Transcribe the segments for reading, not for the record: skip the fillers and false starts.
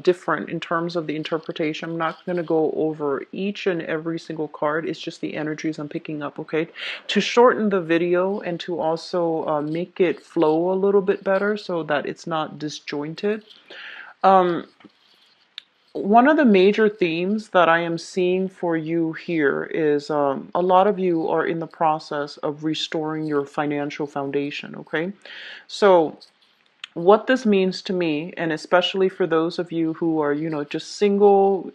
different in terms of the interpretation. I'm not going to go over each and every single card. It's just the energies I'm picking up, okay? To shorten the video and to also make it flow a little bit better so that it's not disjointed. One of the major themes that I am seeing for you here is a lot of you are in the process of restoring your financial foundation, okay? So what this means to me, and especially for those of you who are, just single,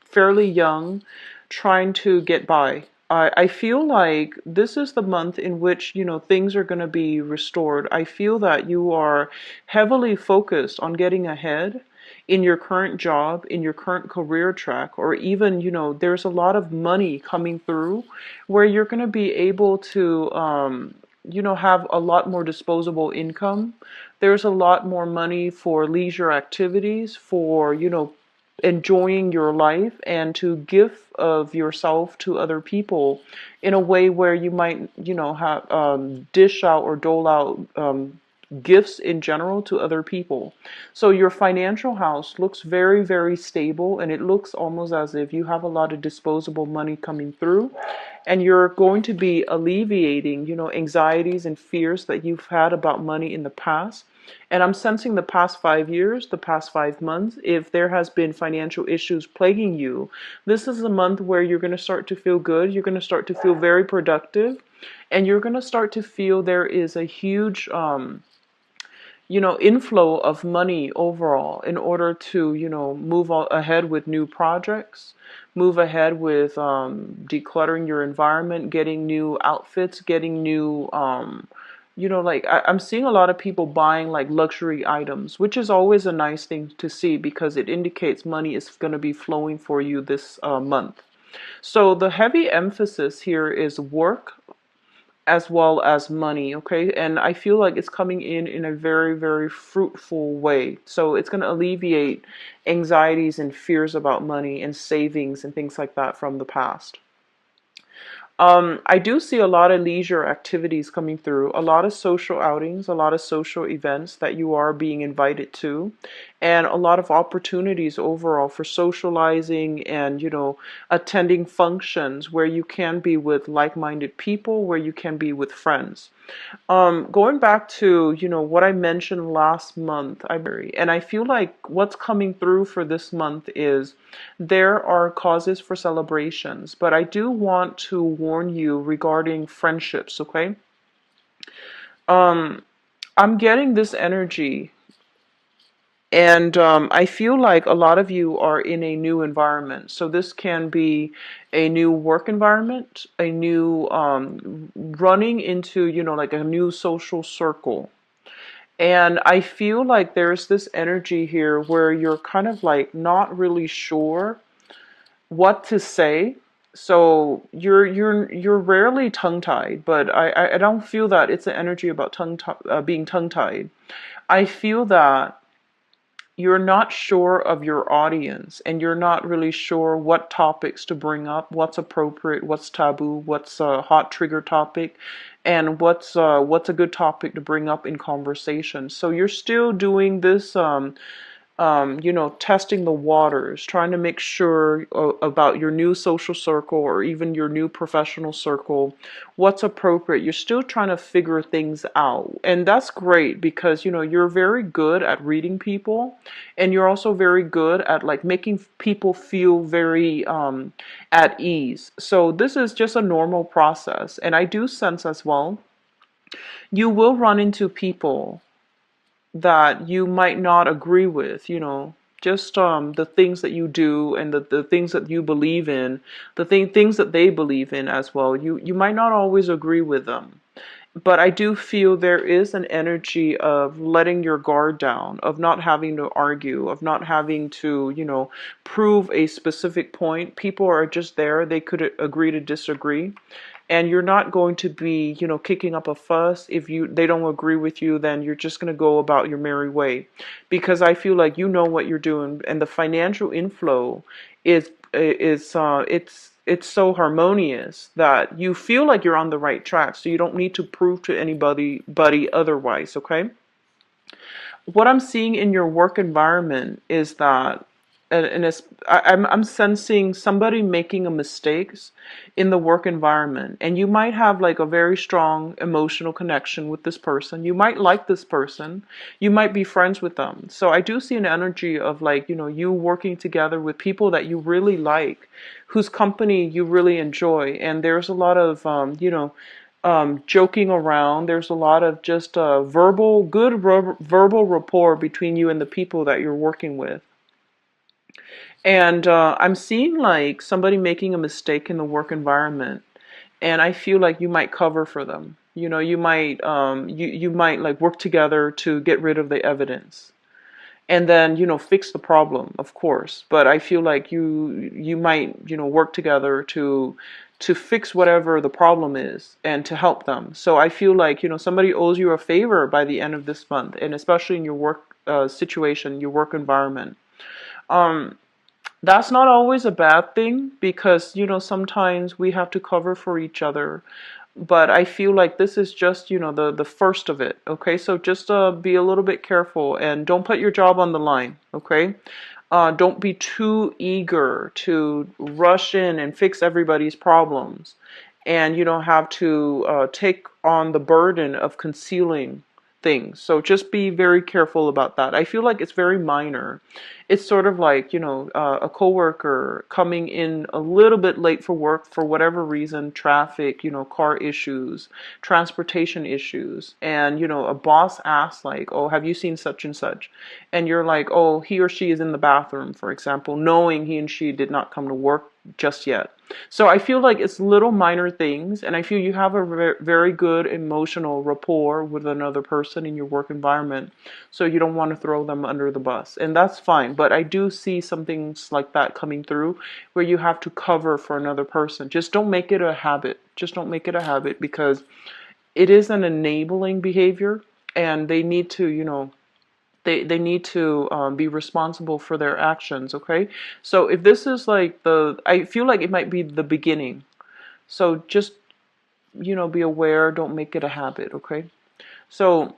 fairly young, trying to get by, I feel like this is the month in which, things are going to be restored. I feel that you are heavily focused on getting ahead in your current job, in your current career track, or even, there's a lot of money coming through where you're going to be able to, have a lot more disposable income. There's a lot more money for leisure activities, for, enjoying your life and to give of yourself to other people in a way where you might, have dish out or dole out gifts in general to other people. So your financial house looks very, very stable, and it looks almost as if you have a lot of disposable money coming through, and you're going to be alleviating, anxieties and fears that you've had about money in the past. And I'm sensing the past 5 years, the past 5 months, if there has been financial issues plaguing you, this is a month where you're going to start to feel good. You're going to start to feel very productive, and you're going to start to feel there is a huge, inflow of money overall in order to, move ahead with new projects, move ahead with decluttering your environment, getting new outfits, getting new, like I'm seeing a lot of people buying like luxury items, which is always a nice thing to see because it indicates money is going to be flowing for you this month. So the heavy emphasis here is work as well as money, okay? And I feel like it's coming in a very, very fruitful way. So it's going to alleviate anxieties and fears about money and savings and things like that from the past. I do see a lot of leisure activities coming through, a lot of social outings, a lot of social events that you are being invited to, and a lot of opportunities overall for socializing and, attending functions where you can be with like-minded people, where you can be with friends. Going back to, what I mentioned last month, and I feel like what's coming through for this month is there are causes for celebrations, but I do want to warn you regarding friendships, okay? Um, I'm getting this energy, and I feel like a lot of you are in a new environment. So this can be a new work environment, a new running into, like a new social circle. And I feel like there's this energy here where you're kind of like not really sure what to say. So you're rarely tongue-tied, but I don't feel that it's an energy about being tongue-tied. I feel that you're not sure of your audience and you're not really sure what topics to bring up, what's appropriate, what's taboo, what's a hot trigger topic, and what's a good topic to bring up in conversation. So you're still doing this testing the waters, trying to make sure about your new social circle or even your new professional circle, what's appropriate. You're still trying to figure things out. And that's great because, you're very good at reading people, and you're also very good at like making people feel very at ease. So this is just a normal process. And I do sense as well, you will run into people that you might not agree with, just the things that you do and the things that you believe in, things that they believe in as well. You might not always agree with them. But I do feel there is an energy of letting your guard down, of not having to argue, of not having to, prove a specific point. People are just there. They could agree to disagree. And you're not going to be, kicking up a fuss. If they don't agree with you, then you're just going to go about your merry way. Because I feel like you know what you're doing, and the financial inflow it's so harmonious that you feel like you're on the right track. So you don't need to prove to anybody otherwise, okay? what I'm seeing in your work environment is that, and it's, I'm sensing somebody making a mistakes in the work environment, and you might have like a very strong emotional connection with this person. You might like this person, you might be friends with them. So I do see an energy of like, you working together with people that you really like, whose company you really enjoy, and there's a lot of joking around. There's a lot of just verbal rapport between you and the people that you're working with. And I'm seeing like somebody making a mistake in the work environment, and I feel like you might cover for them. You might like work together to get rid of the evidence, and then fix the problem, of course. But I feel like you might work together to fix whatever the problem is and to help them. So I feel like somebody owes you a favor by the end of this month, and especially in your work situation, your work environment. um that's not always a bad thing, because sometimes we have to cover for each other. But I feel like this is just the first of it. Okay, so just be a little bit careful and don't put your job on the line. Okay, don't be too eager to rush in and fix everybody's problems, and you don't have to take on the burden of concealing things. So just be very careful about that. I feel like it's very minor. It's sort of like, a coworker coming in a little bit late for work for whatever reason, traffic, car issues, transportation issues, and a boss asks like, "Oh, have you seen such and such?" And you're like, "Oh, he or she is in the bathroom," for example, knowing he and she did not come to work just yet. So I feel like it's little minor things, and I feel you have a very good emotional rapport with another person in your work environment, so you don't want to throw them under the bus, and that's fine. But I do see some things like that coming through, where you have to cover for another person. Just don't make it a habit. Just don't make it a habit, because it is an enabling behavior, and they need to, they need to be responsible for their actions. Okay, so if this is like I feel like it might be the beginning. So just be aware, don't make it a habit. Okay, so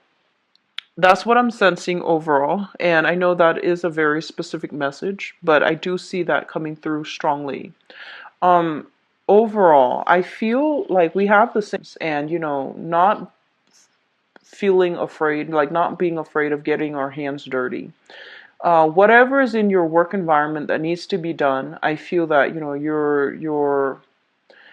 that's what I'm sensing overall, and I know that is a very specific message, but I do see that coming through strongly. um Overall, I feel like we have the same, and not feeling afraid, like not being afraid of getting our hands dirty. Whatever is in your work environment that needs to be done, I feel that you're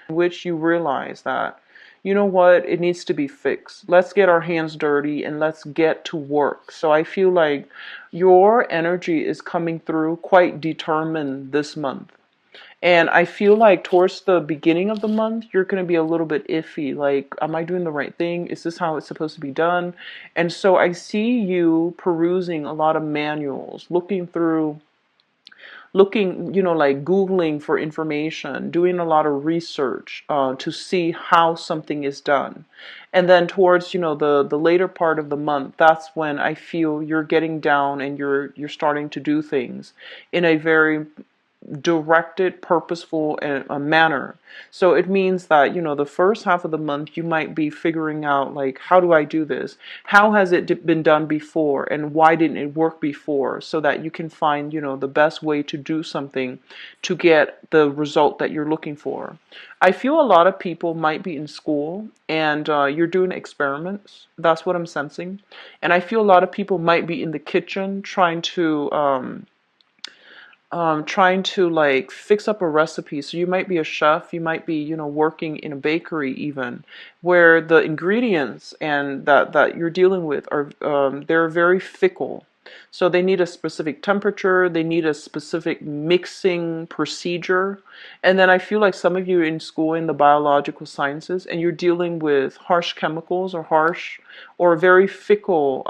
which you realize that what, it needs to be fixed. Let's get our hands dirty and let's get to work. So I feel like your energy is coming through quite determined this month. And I feel like towards the beginning of the month, you're going to be a little bit iffy. Like, am I doing the right thing? Is this how it's supposed to be done? And so I see you perusing a lot of manuals, looking, like Googling for information, doing a lot of research to see how something is done. And then towards, the later part of the month, that's when I feel you're getting down and you're starting to do things in a very directed, purposeful manner. So it means that, the first half of the month, you might be figuring out, like, how do I do this? How has it been done before? And why didn't it work before? So that you can find, the best way to do something to get the result that you're looking for. I feel a lot of people might be in school and you're doing experiments. That's what I'm sensing. And I feel a lot of people might be in the kitchen trying to like fix up a recipe. So you might be a chef, you might be, working in a bakery even, where the ingredients and that you're dealing with are they're very fickle. So they need a specific temperature, they need a specific mixing procedure. And then I feel like some of you in school in the biological sciences, and you're dealing with harsh chemicals or harsh or very fickle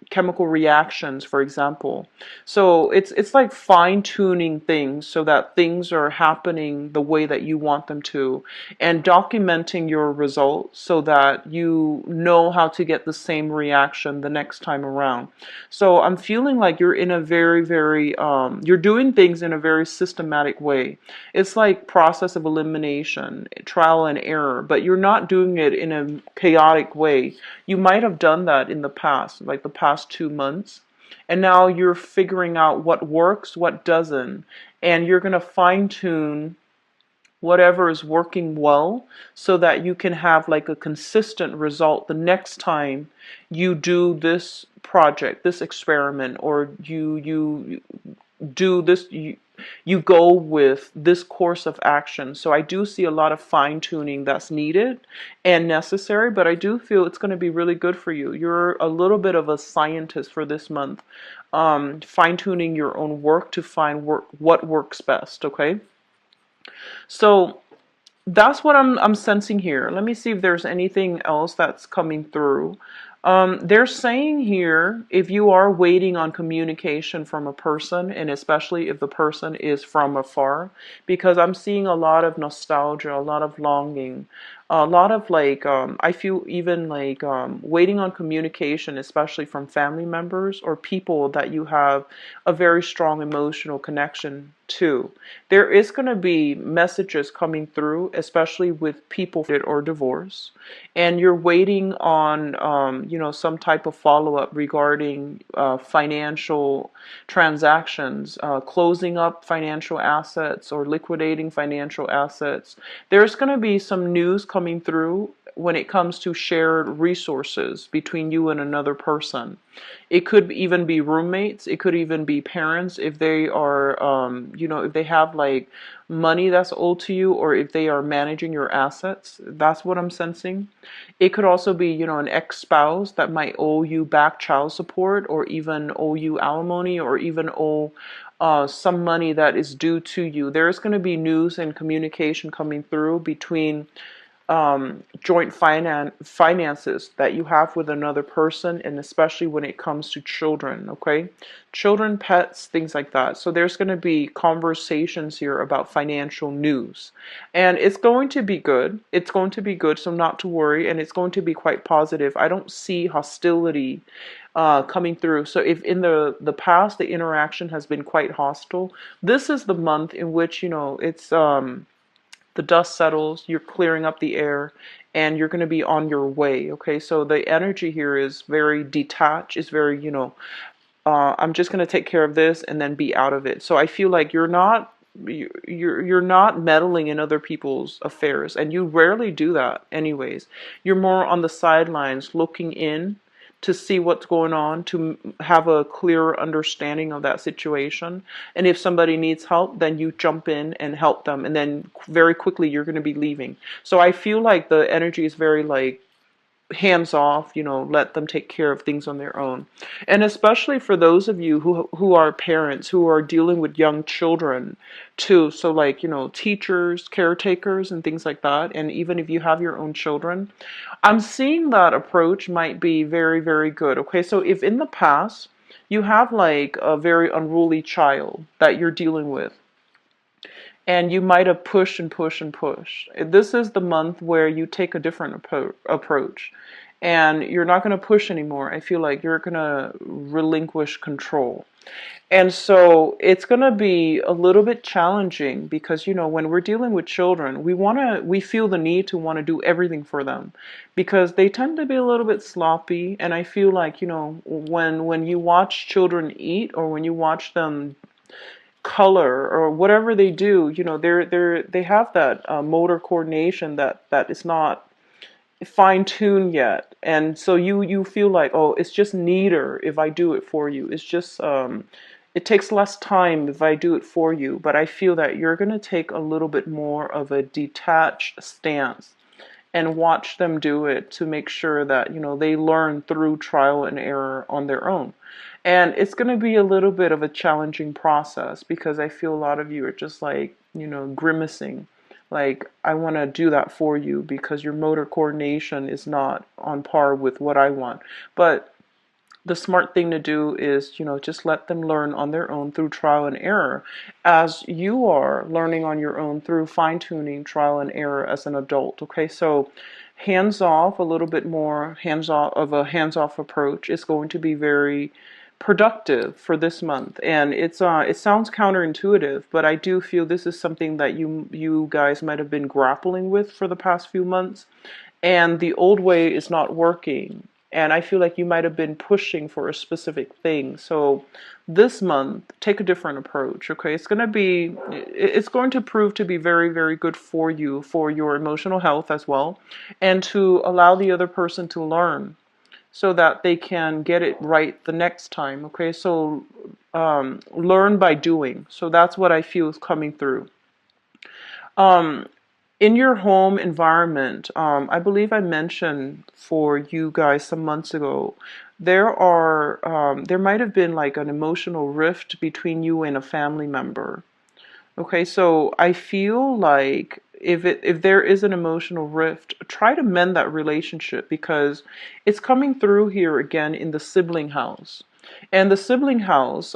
chemical reactions, for example. So it's like fine tuning things so that things are happening the way that you want them to, and documenting your results so that you know how to get the same reaction the next time around. So I'm feeling like you're in a very, you're doing things in a very systematic way. It's like process of elimination, trial and error, but you're not doing it in a chaotic way. You might have done that in the past, like the past 2 months. And now you're figuring out what works, what doesn't, and you're going to fine tune whatever is working well so that you can have like a consistent result the next time you do this project, this experiment, or you do this, you go with this course of action. So I do see a lot of fine tuning that's needed and necessary, but I do feel it's going to be really good for you. You're a little bit of a scientist for this month, fine tuning your own work to find what works best. Okay, so that's what I'm sensing here. Let me see if there's anything else that's coming through. They're saying here, if you are waiting on communication from a person, and especially if the person is from afar, because I'm seeing a lot of nostalgia, a lot of longing, a lot of like, I feel even like waiting on communication, especially from family members or people that you have a very strong emotional connection to. There is going to be messages coming through, especially with people or divorce, and you're waiting on, some type of follow-up regarding financial transactions, closing up financial assets or liquidating financial assets. There's going to be some news coming through when it comes to shared resources between you and another person. It could even be roommates. It could even be parents if they are, if they have like money that's owed to you, or if they are managing your assets. That's what I'm sensing. It could also be, an ex-spouse that might owe you back child support, or even owe you alimony, or even owe some money that is due to you. There's going to be news and communication coming through between joint finances that you have with another person, and especially when it comes to children. Okay, children, pets, things like that. So there's going to be conversations here about financial news, and it's going to be good. It's going to be good, so not to worry, and it's going to be quite positive. I don't see hostility coming through. So if in the past the interaction has been quite hostile, this is the month in which it's the dust settles, you're clearing up the air, and you're going to be on your way. Okay, so the energy here is very detached, is very, I'm just going to take care of this and then be out of it. So I feel like you're not meddling in other people's affairs, and you rarely do that anyways. You're more on the sidelines looking in to see what's going on, to have a clearer understanding of that situation. And if somebody needs help, then you jump in and help them, and then very quickly you're going to be leaving. So I feel like the energy is very like hands off, let them take care of things on their own. And especially for those of you who are parents, who are dealing with young children too. So like, teachers, caretakers, and things like that. And even if you have your own children, I'm seeing that approach might be very, very good. Okay, so if in the past you have like a very unruly child that you're dealing with, and you might have pushed and pushed and pushed. This is the month where you take a different approach, and you're not going to push anymore. I feel like you're going to relinquish control. And so it's going to be a little bit challenging because, when we're dealing with children, we feel the need to want to do everything for them because they tend to be a little bit sloppy. And I feel like, when you watch children eat, or when you watch them color or whatever they do, they have that motor coordination that is not fine-tuned yet, and so you feel like, oh, it's just neater if I do it for you. It's just it takes less time if I do it for you. But I feel that you're going to take a little bit more of a detached stance and watch them do it to make sure that they learn through trial and error on their own. And it's going to be a little bit of a challenging process because I feel a lot of you are just like, grimacing. Like, I want to do that for you because your motor coordination is not on par with what I want. But the smart thing to do is, just let them learn on their own through trial and error, as you are learning on your own through fine-tuning trial and error as an adult. Okay, so hands off, a little bit more hands off approach is going to be very productive for this month, and it sounds counterintuitive, but I do feel this is something that you guys might have been grappling with for the past few months, and the old way is not working. And I feel like you might have been pushing for a specific thing. So this month, take a different approach, okay? It's going to prove to be very, very good for you, for your emotional health as well, and to allow the other person to learn so that they can get it right the next time, okay? So learn by doing. So that's what I feel is coming through. Um, in your home environment, I believe I mentioned for you guys some months ago, there might have been like an emotional rift between you and a family member. Okay, so I feel like if there is an emotional rift, try to mend that relationship, because it's coming through here again in the sibling house. And the sibling house,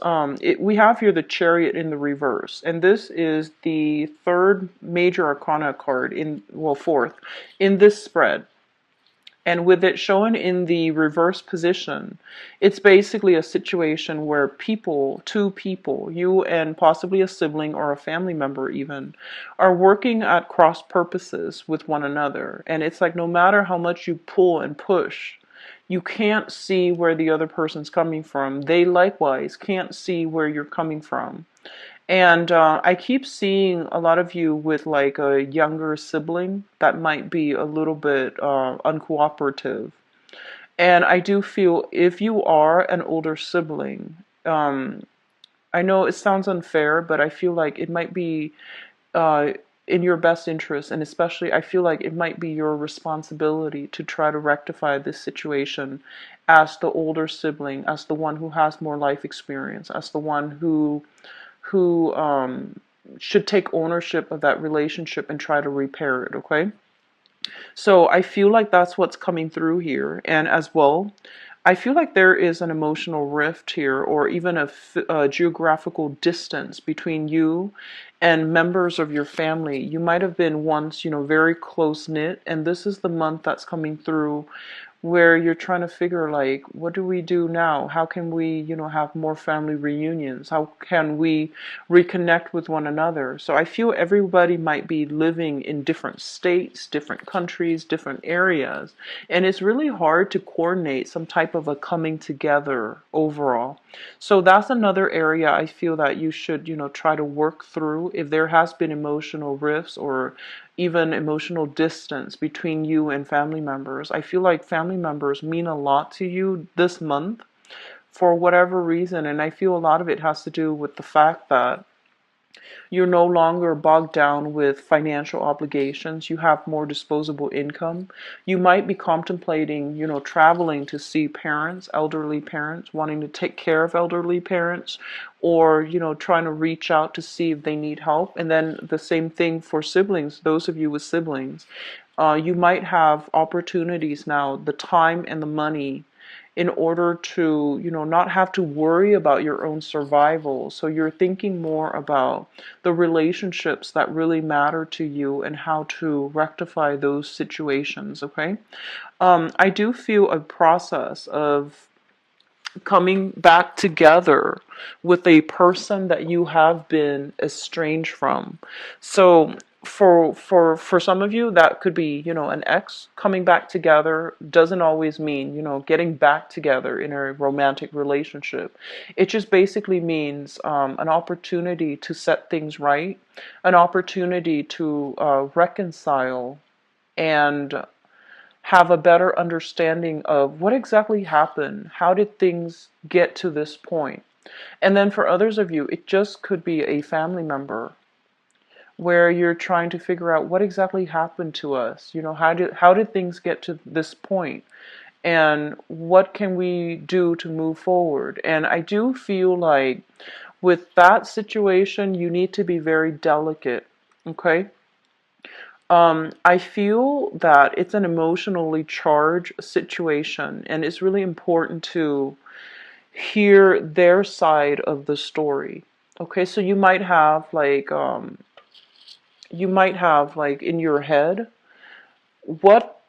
we have here the Chariot in the reverse, and this is the third major arcana card fourth in this spread. And with it shown in the reverse position, it's basically a situation where two people, you and possibly a sibling or a family member even, are working at cross purposes with one another. And it's like no matter how much you pull and push, you can't see where the other person's coming from. They likewise can't see where you're coming from. And I keep seeing a lot of you with like a younger sibling that might be a little bit uncooperative. And I do feel if you are an older sibling, I know it sounds unfair, but I feel like it might be uh, in your best interest. And especially, I feel like it might be your responsibility to try to rectify this situation as the older sibling, as the one who has more life experience, as the one who should take ownership of that relationship and try to repair it, okay? So I feel like that's what's coming through here. And as well, I feel like there is an emotional rift here, or even a geographical distance between you and members of your family. You might have been once, very close knit, and this is the month that's coming through where you're trying to figure like, what do we do now? How can we, have more family reunions? How can we reconnect with one another? So I feel everybody might be living in different states, different countries, different areas, and it's really hard to coordinate some type of a coming together overall. So that's another area I feel that you should, try to work through if there has been emotional rifts or even emotional distance between you and family members. I feel like family members mean a lot to you this month for whatever reason, and I feel a lot of it has to do with the fact that you're no longer bogged down with financial obligations. You have more disposable income. You might be contemplating, traveling to see parents, elderly parents, wanting to take care of elderly parents, or, trying to reach out to see if they need help. And then the same thing for siblings, those of you with siblings. You might have opportunities now, the time and the money in order to, not have to worry about your own survival. So you're thinking more about the relationships that really matter to you and how to rectify those situations, okay? I do feel a process of coming back together with a person that you have been estranged from. So for some of you that could be, an ex. Coming back together doesn't always mean, getting back together in a romantic relationship. It just basically means an opportunity to set things right, an opportunity to reconcile and have a better understanding of what exactly happened. How did things get to this point? And then for others of you, it just could be a family member where you're trying to figure out what exactly happened to us. How did things get to this point? And what can we do to move forward? And I do feel like with that situation, you need to be very delicate, okay? I feel that it's an emotionally charged situation, and it's really important to hear their side of the story. Okay, so you might have like in your head what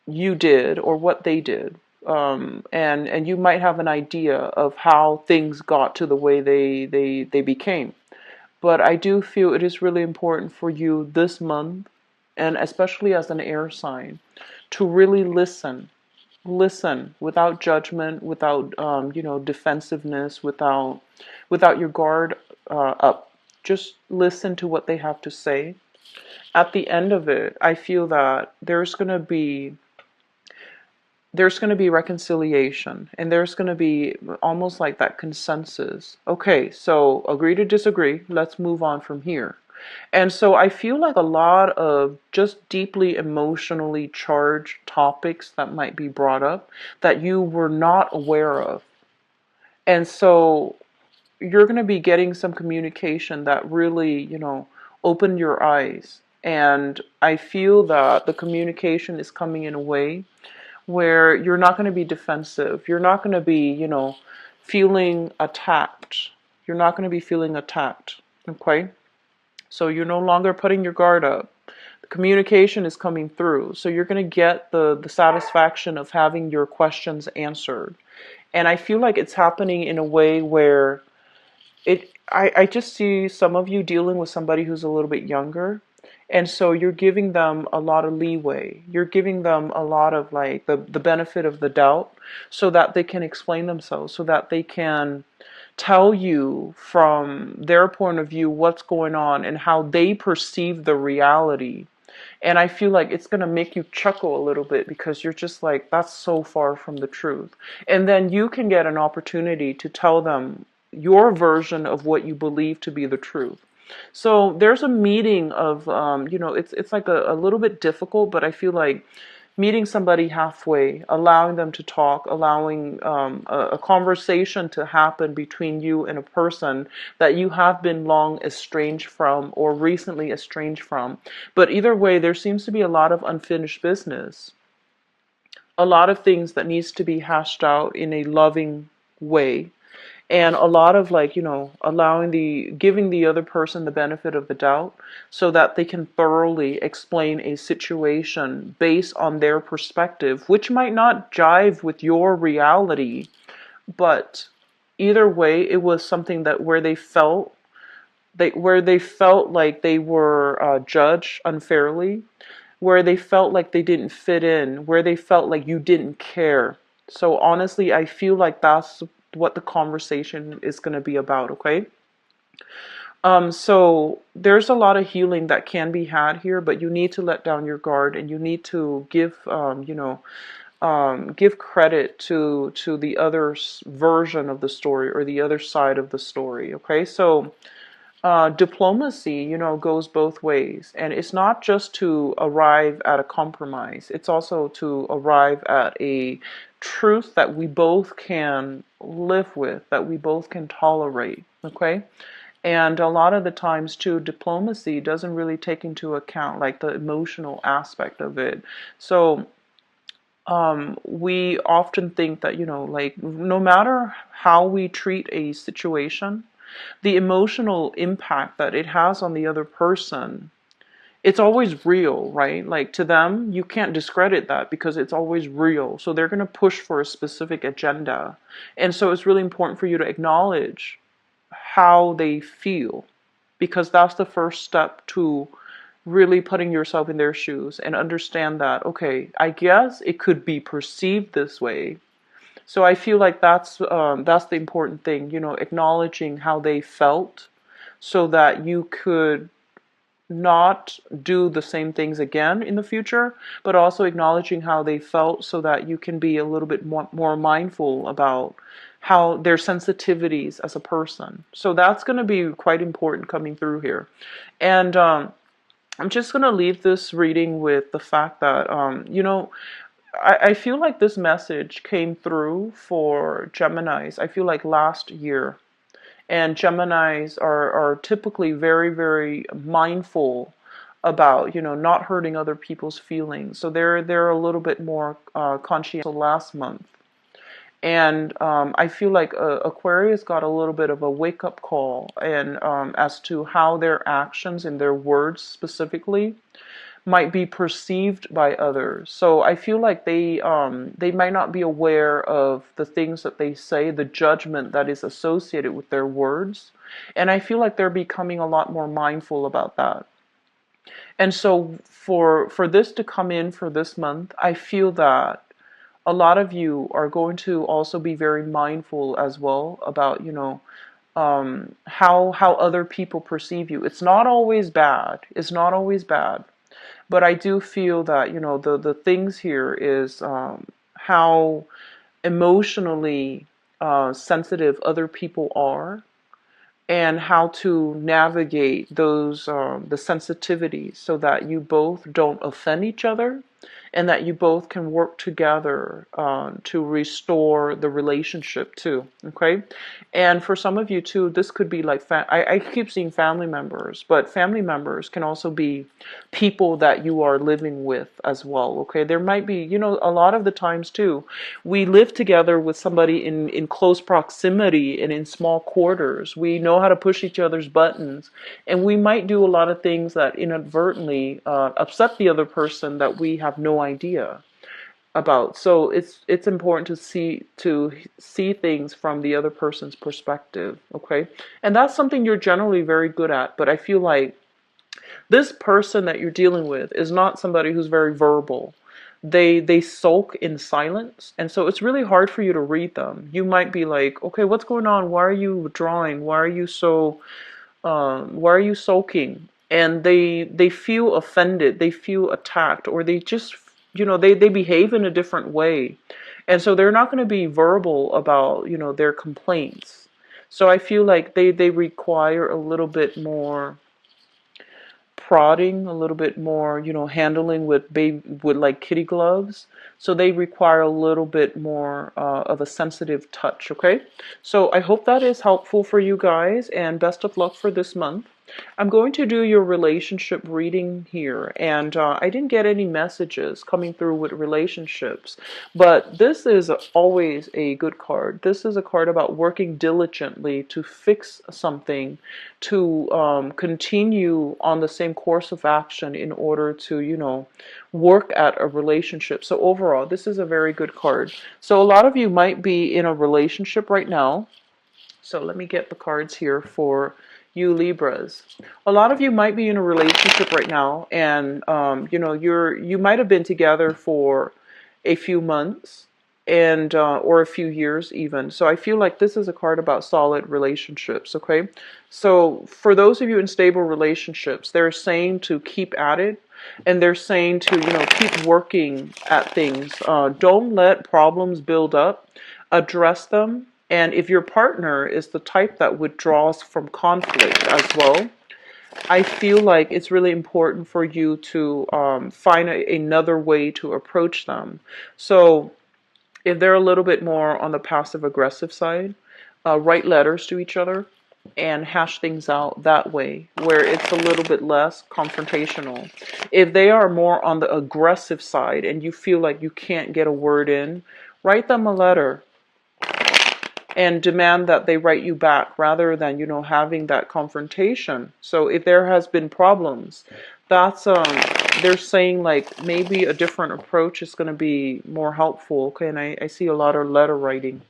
you did or what they did. and you might have an idea of how things got to the way they became. But I do feel it is really important for you this month, and especially as an air sign, to really listen without judgment, without defensiveness, without your guard up. Just listen to what they have to say. At the end of it, I feel that there's going to be reconciliation, and there's going to be almost like that consensus. Okay, so agree to disagree, let's move on from here. And so I feel like a lot of just deeply emotionally charged topics that might be brought up that you were not aware of. And so you're going to be getting some communication that really, opened your eyes. And I feel that the communication is coming in a way where you're not going to be defensive. You're not going to be, feeling attacked. You're not going to be feeling attacked. Okay? So you're no longer putting your guard up. The communication is coming through. So you're going to get the satisfaction of having your questions answered. And I feel like it's happening in a way where I just see some of you dealing with somebody who's a little bit younger. And so you're giving them a lot of leeway. You're giving them a lot of like the benefit of the doubt so that they can explain themselves, so that they can tell you from their point of view what's going on and how they perceive the reality. And I feel like it's going to make you chuckle a little bit because you're just like, that's so far from the truth. And then you can get an opportunity to tell them your version of what you believe to be the truth. So there's a meeting of, it's like a little bit difficult, but I feel like meeting somebody halfway, allowing them to talk, allowing a conversation to happen between you and a person that you have been long estranged from or recently estranged from. But either way, there seems to be a lot of unfinished business, a lot of things that needs to be hashed out in a loving way, and a lot of like giving the other person the benefit of the doubt so that they can thoroughly explain a situation based on their perspective, which might not jive with your reality. But either way, it was something that where they felt like they were judged unfairly, where they felt like they didn't fit in, where they felt like you didn't care. So honestly, I feel like that's what the conversation is going to be about, okay? So there's a lot of healing that can be had here, but you need to let down your guard, and you need to give credit to the other version of the story, or the other side of the story, okay? So diplomacy, goes both ways. And it's not just to arrive at a compromise, it's also to arrive at a truth that we both can live with, that we both can tolerate, okay? And a lot of the times, too, diplomacy doesn't really take into account like the emotional aspect of it. So we often think that, like no matter how we treat a situation, the emotional impact that it has on the other person, it's always real, right? Like to them, you can't discredit that because it's always real. So they're going to push for a specific agenda. And so it's really important for you to acknowledge how they feel, because that's the first step to really putting yourself in their shoes and understand that, okay, I guess it could be perceived this way. So I feel like that's the important thing, acknowledging how they felt so that you could not do the same things again in the future, but also acknowledging how they felt so that you can be a little bit more mindful about how their sensitivities as a person. So that's going to be quite important coming through here. And I'm just going to leave this reading with the fact that, I feel like this message came through for Geminis, I feel like last year. And Geminis are typically very, very mindful about, not hurting other people's feelings. So they're a little bit more conscientious last month. And I feel like Aquarius got a little bit of a wake-up call, and as to how their actions and their words specifically might be perceived by others. So I feel like they might not be aware of the things that they say, the judgment that is associated with their words. And I feel like they're becoming a lot more mindful about that. And so for this to come in for this month, I feel that a lot of you are going to also be very mindful as well about, how other people perceive you. It's not always bad. It's not always bad. But I do feel that, the things here is how emotionally sensitive other people are, and how to navigate those the sensitivities so that you both don't offend each other, and that you both can work together to restore the relationship too. Okay, and for some of you too, this could be like I keep seeing family members, but family members can also be people that you are living with as well. Okay, there might be, a lot of the times too, we live together with somebody in close proximity and in small quarters. We know how to push each other's buttons, and we might do a lot of things that inadvertently upset the other person that we have no idea about. So it's important to see things from the other person's perspective. Okay, and that's something you're generally very good at. But I feel like this person that you're dealing with is not somebody who's very verbal. They sulk in silence, and so it's really hard for you to read them. You might be like, okay, what's going on? Why are you withdrawing? Why are you sulking? And they feel offended, they feel attacked, or they just, they behave in a different way. And so they're not going to be verbal about, their complaints. So I feel like they require a little bit more prodding, a little bit more, handling with like kitty gloves. So they require a little bit more of a sensitive touch. Okay, so I hope that is helpful for you guys, and best of luck for this month. I'm going to do your relationship reading here, and I didn't get any messages coming through with relationships, but this is always a good card. This is a card about working diligently to fix something, to continue on the same course of action in order to, work at a relationship. So overall, this is a very good card. So a lot of you might be in a relationship right now. So let me get the cards here for you Libras. A lot of you might be in a relationship right now, and you might have been together for a few months, and or a few years even. So I feel like this is a card about solid relationships. Okay, so for those of you in stable relationships, they're saying to keep at it, and they're saying to, keep working at things. Don't let problems build up. Address them. And if your partner is the type that withdraws from conflict as well, I feel like it's really important for you to find another way to approach them. So if they're a little bit more on the passive aggressive side, write letters to each other and hash things out that way, where it's a little bit less confrontational. If they are more on the aggressive side and you feel like you can't get a word in, write them a letter and demand that they write you back, rather than, having that confrontation. So if there has been problems, that's they're saying like maybe a different approach is going to be more helpful. Okay, and I see a lot of letter writing.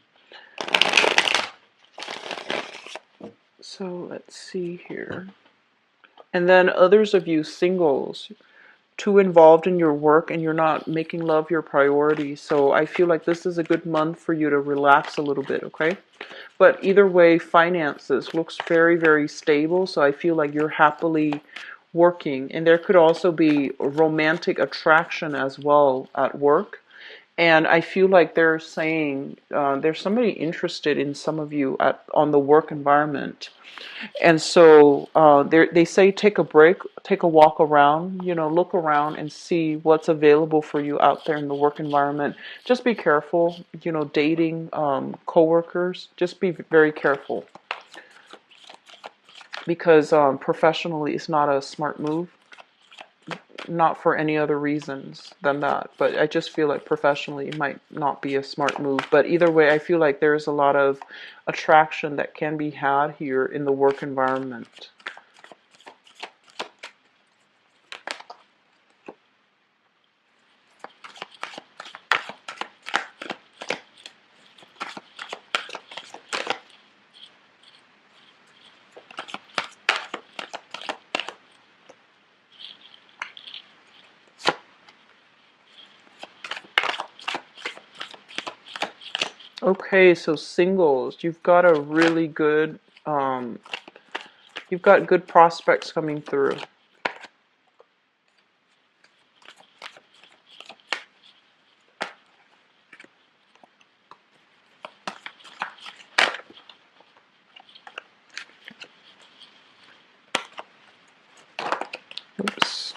So let's see here. And then others of you singles, too involved in your work and you're not making love your priority. So I feel like this is a good month for you to relax a little bit. Okay, but either way, finances looks very, very stable. So I feel like you're happily working, and there could also be romantic attraction as well at work. And I feel like they're saying there's somebody interested in some of you on the work environment. And so they say take a break, take a walk around, look around and see what's available for you out there in the work environment. Just be careful, dating coworkers. Just be very careful, because professionally it's not a smart move. Not for any other reasons than that, but I just feel like professionally it might not be a smart move. But either way, I feel like there's a lot of attraction that can be had here in the work environment. Okay, so singles, you've got a really good, you've got good prospects coming through. Oops.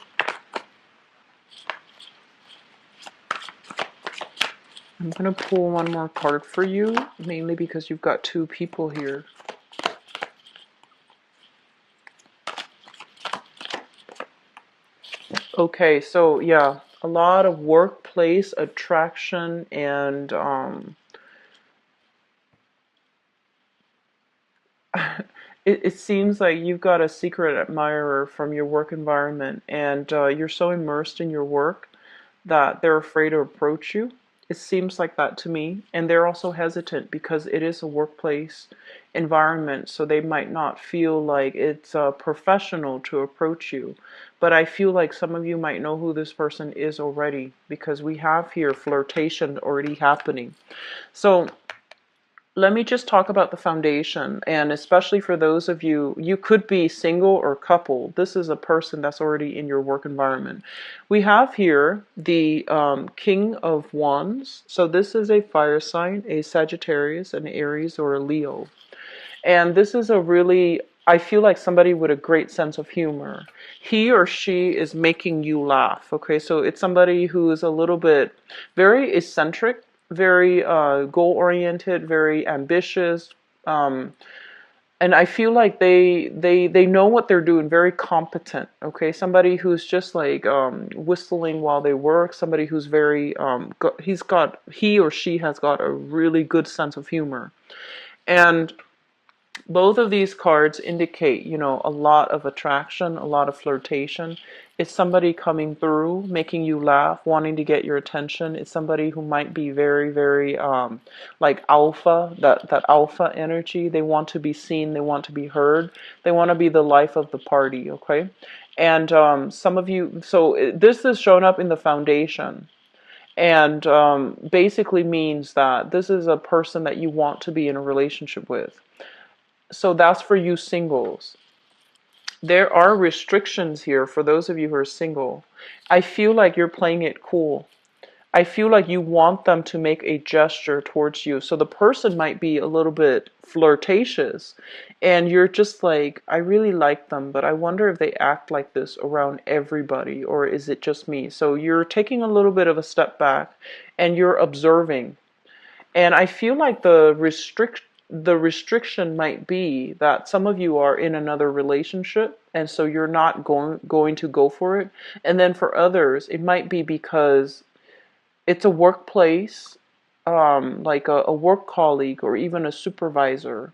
I'm going to pull one more card for you, mainly because you've got two people here. Okay, so yeah, a lot of workplace attraction and it seems like you've got a secret admirer from your work environment, and you're so immersed in your work that they're afraid to approach you. It seems like that to me. And they're also hesitant because it is a workplace environment, so they might not feel like it's professional to approach you. But I feel like some of you might know who this person is already, because we have here flirtation already happening. So let me just talk about the foundation, and especially for those of you, you could be single or couple. This is a person that's already in your work environment. We have here the King of Wands. So this is a fire sign, a Sagittarius, an Aries, or a Leo. And this is a really, I feel like somebody with a great sense of humor. He or she is making you laugh. Okay, so it's somebody who is a little bit very eccentric, very goal-oriented, very ambitious. Um, and I feel like they know what they're doing, very competent. Okay, somebody who's just like whistling while they work. Somebody who's very he or she has got a really good sense of humor. And both of these cards indicate, you know, a lot of attraction, a lot of flirtation. It's somebody coming through, making you laugh, wanting to get your attention. It's somebody who might be very, very like alpha, that alpha energy. They want to be seen, they want to be heard, they want to be the life of the party, okay? And some of you, so this is shown up in the foundation. And basically means that this is a person that you want to be in a relationship with. So that's for you singles. There are restrictions here for those of you who are single. I feel like you're playing it cool. I feel like you want them to make a gesture towards you. So the person might be a little bit flirtatious, and you're just like, I really like them, but I wonder if they act like this around everybody, or is it just me? So you're taking a little bit of a step back and you're observing. And I feel like the restriction might be that some of you are in another relationship, and so you're not going to go for it. And then for others, it might be because it's a workplace, like a work colleague or even a supervisor.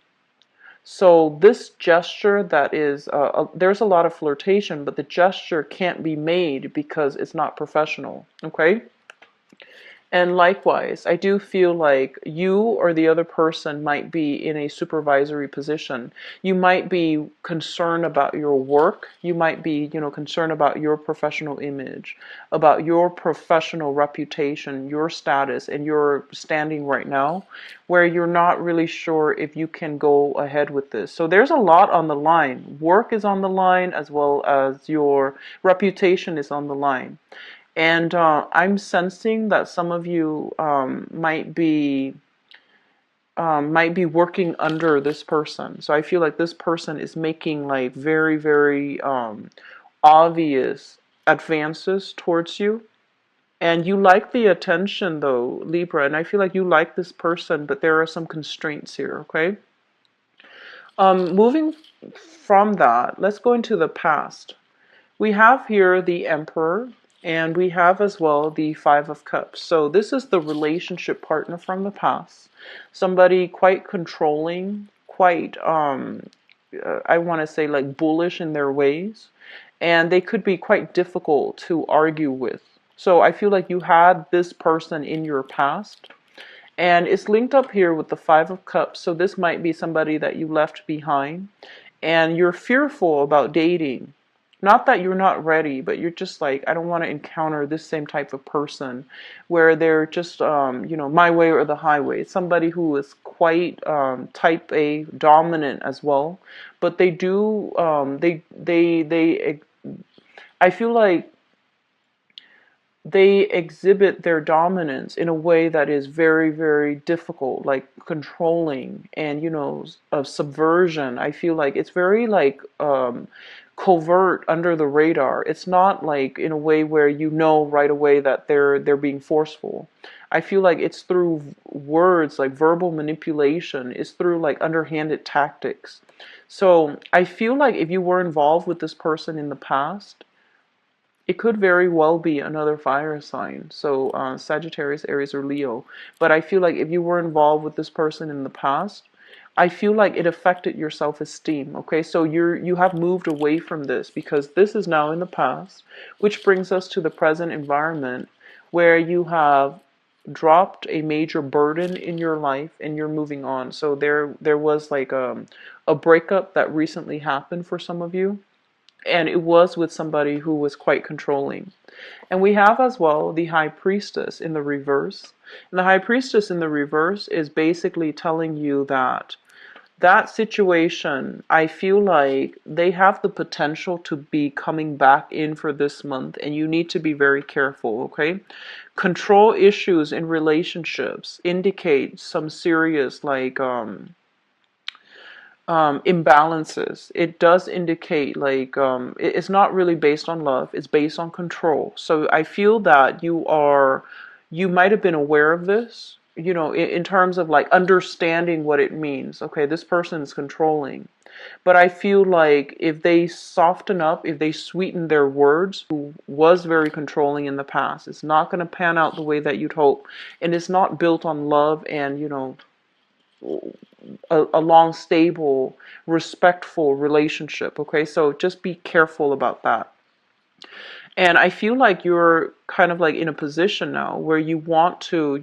So this gesture that is, there's a lot of flirtation, but the gesture can't be made because it's not professional. Okay. And likewise, I do feel like you or the other person might be in a supervisory position. You might be concerned about your work. You might be, you know, concerned about your professional image, about your professional reputation, your status, and your standing right now, where you're not really sure if you can go ahead with this. So there's a lot on the line. Work is on the line, as well as your reputation is on the line. And I'm sensing that some of you might be working under this person. So I feel like this person is making like very, very obvious advances towards you. And you like the attention though, Libra, and I feel like you like this person, but there are some constraints here, okay? Moving from that, let's go into the past. We have here the Emperor, and we have as well the Five of Cups. So this is the relationship partner from the past. Somebody quite controlling, quite, I want to say like bullish in their ways. And they could be quite difficult to argue with. So I feel like you had this person in your past. And it's linked up here with the Five of Cups. So this might be somebody that you left behind. And you're fearful about dating. Not that you're not ready, but you're just like, I don't want to encounter this same type of person where they're just, my way or the highway. It's somebody who is quite type A dominant as well, but they do, I feel like they exhibit their dominance in a way that is very, very difficult, like controlling and, of subversion. I feel like it's very like covert under the radar. It's not like in a way where you know right away that they're being forceful. I feel like it's through words, like verbal manipulation. It's through like underhanded tactics. So I feel like if you were involved with this person in the past, it could very well be another fire sign, so Sagittarius, Aries, or Leo. But I feel like if you were involved with this person in the past, I feel like it affected your self-esteem. Okay, so you have moved away from this because this is now in the past, which brings us to the present environment where you have dropped a major burden in your life and you're moving on. So there was like a breakup that recently happened for some of you, and it was with somebody who was quite controlling. And we have as well the High Priestess in the reverse. And the High Priestess in the reverse is basically telling you that that situation, I feel like they have the potential to be coming back in for this month, and you need to be very careful, okay? Control issues in relationships indicate some serious like imbalances. It does indicate like it's not really based on love, it's based on control. So I feel that you might have been aware of this, in terms of like understanding what it means. Okay, this person is controlling. But I feel like if they soften up, if they sweeten their words, who was very controlling in the past, it's not going to pan out the way that you'd hope. And it's not built on love and, a long, stable, respectful relationship. Okay, so just be careful about that. And I feel like you're kind of like in a position now where you want to,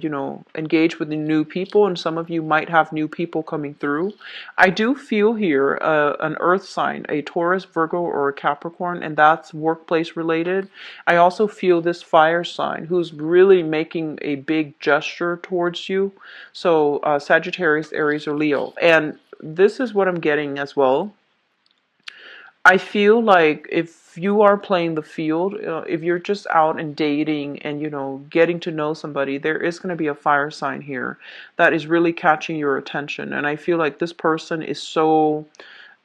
engage with the new people, and some of you might have new people coming through. I do feel here an earth sign, a Taurus, Virgo, or a Capricorn, and that's workplace related. I also feel this fire sign who's really making a big gesture towards you. So Sagittarius, Aries, or Leo. And this is what I'm getting as well. I feel like if you are playing the field, if you're just out and dating and, getting to know somebody, there is going to be a fire sign here that is really catching your attention. And I feel like this person is so,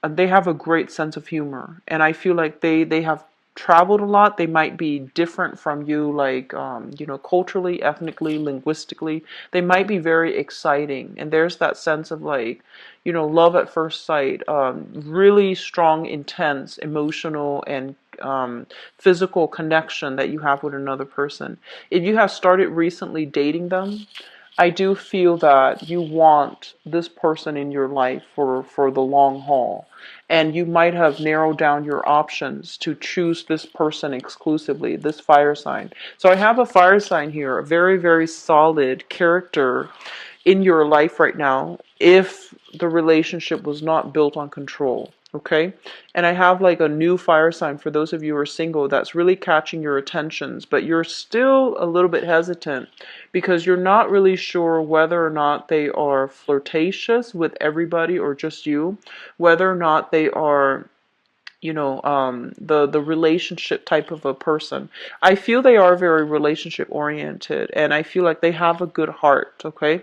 they have a great sense of humor. And I feel like they have traveled a lot. They might be different from you, like, culturally, ethnically, linguistically. They might be very exciting. And there's that sense of like, love at first sight, really strong, intense, emotional, and physical connection that you have with another person. If you have started recently dating them, I do feel that you want this person in your life for the long haul. And you might have narrowed down your options to choose this person exclusively, this fire sign. So I have a fire sign here, a very, very solid character in your life right now if the relationship was not built on control. Okay, and I have like a new fire sign for those of you who are single that's really catching your attentions, but you're still a little bit hesitant because you're not really sure whether or not they are flirtatious with everybody or just you, whether or not they are, the relationship type of a person. I feel they are very relationship oriented, and I feel like they have a good heart. Okay,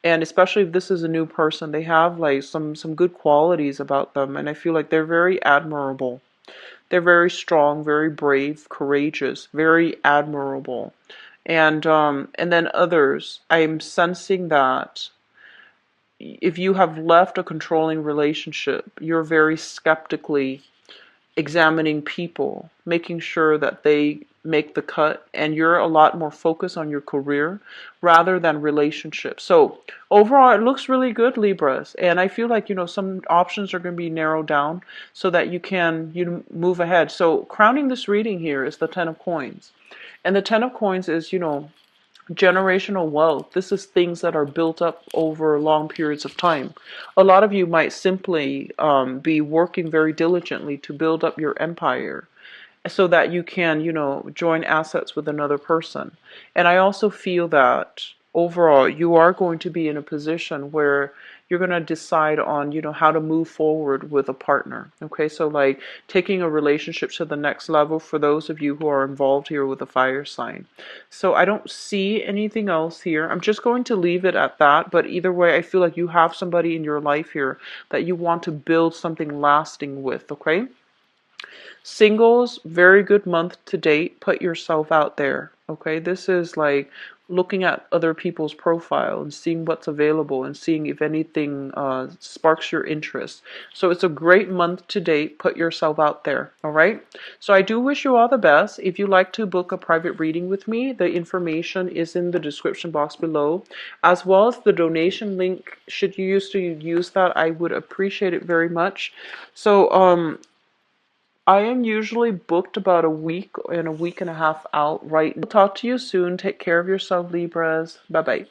and especially if this is a new person, they have like some good qualities about them, and I feel like they're very admirable. They're very strong, very brave, courageous, very admirable. And then others, I'm sensing that if you have left a controlling relationship, you're very skeptically examining people, making sure that they make the cut, and you're a lot more focused on your career rather than relationships. So overall, it looks really good, Libras, and I feel like, some options are going to be narrowed down so that you can, move ahead. So crowning this reading here is the Ten of Coins. And the Ten of Coins is, Generational wealth, this is things that are built up over long periods of time. A lot of you might simply be working very diligently to build up your empire so that you can, join assets with another person. And I also feel that overall you are going to be in a position where you're going to decide on, how to move forward with a partner. Okay, so like taking a relationship to the next level for those of you who are involved here with a fire sign. So I don't see anything else here. I'm just going to leave it at that. But either way, I feel like you have somebody in your life here that you want to build something lasting with. Okay. Singles, very good month to date. Put yourself out there. Okay, this is like looking at other people's profile and seeing what's available and seeing if anything sparks your interest. So it's a great month to date. Put yourself out there. All right. So I do wish you all the best. If you'd like to book a private reading with me, the information is in the description box below, as well as the donation link. Should you use that, I would appreciate it very much. So I am usually booked about a week and a week and a half out right now. Talk to you soon. Take care of yourself, Libras. Bye-bye.